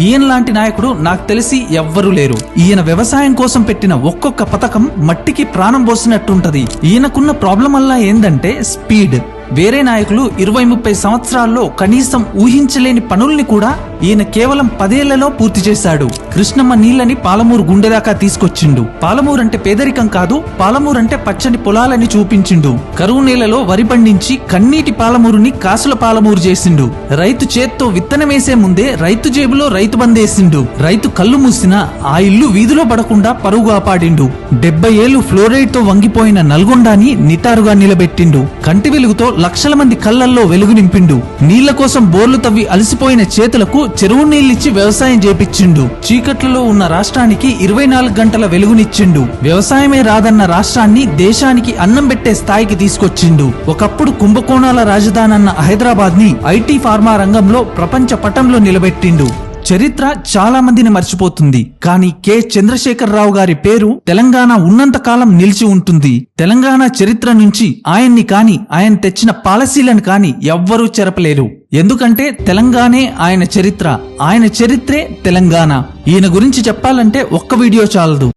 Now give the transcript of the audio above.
ఈయన లాంటి నాయకుడు నాకు తెలిసి ఎవ్వరూ లేరు. ఈయన వ్యవసాయం కోసం పెట్టిన ఒక్కొక్క పథకం మట్టికి ప్రాణం పోసినట్టుంటది. ఈయనకున్న ప్రాబ్లం వల్ల ఏందంటే స్పీడ్. వేరే నాయకులు 20-30 సంవత్సరాల్లో కనీసం ఊహించలేని పనుల్ని కూడా ఈయన కేవలం 10 ఏళ్లలో పూర్తి చేశాడు. కృష్ణమ్మ నీళ్లని పాలమూరు గుండెదాకా తీసుకొచ్చిండు. పాలమూరంటే పేదరికం కాదు, పాలమూరంటే పచ్చని పొలాలని చూపించిండు. కరువు నేలలో వరి పండించి కన్నీటి పాలమూరుని కాసుల పాలమూరు చేసిండు. రైతు చేత్తో విత్తనమేసే ముందే రైతు జేబులో రైతు బందేసిండు. రైతు కళ్ళు మూసినా ఆ ఇల్లు వీధిలో పడకుండా పరుగు కాపాడిండు. 70 ఏళ్లు ఫ్లోరైడ్ తో వంగిపోయిన నల్గొండాని నిటారుగా నిలబెట్టిండు. కంటి వెలుగుతో లక్షల మంది కళ్లల్లో వెలుగు నింపిండు. నీళ్ల కోసం బోర్లు తవ్వి అలసిపోయిన చేతులకు చెరువు నీళ్లిచ్చి వ్యవసాయం చేపించిండు. చీకట్లలో ఉన్న రాష్ట్రానికి 24 గంటల వెలుగునిచ్చిండు. వ్యవసాయమే రాదన్న రాష్ట్రాన్ని దేశానికి అన్నం పెట్టే స్థాయికి తీసుకొచ్చిండు. ఒకప్పుడు కుంభకోణాల రాజధానన్న హైదరాబాద్ ని ఐటీ ఫార్మా రంగంలో ప్రపంచ పటంలో నిలబెట్టిండు. చరిత్ర చాలా మందిని మర్చిపోతుంది, కానీ కె చంద్రశేఖరరావు గారి పేరు తెలంగాణ ఉన్నంత కాలం నిలిచి ఉంటుంది. తెలంగాణ చరిత్ర నుంచి ఆయన్ని కాని, ఆయన తెచ్చిన పాలసీలను కాని ఎవ్వరూ చెరపలేరు. ఎందుకంటే తెలంగాణే ఆయన చరిత్ర, ఆయన చరిత్రే తెలంగాణ. ఈయన గురించి చెప్పాలంటే ఒక్క వీడియో చాలదు.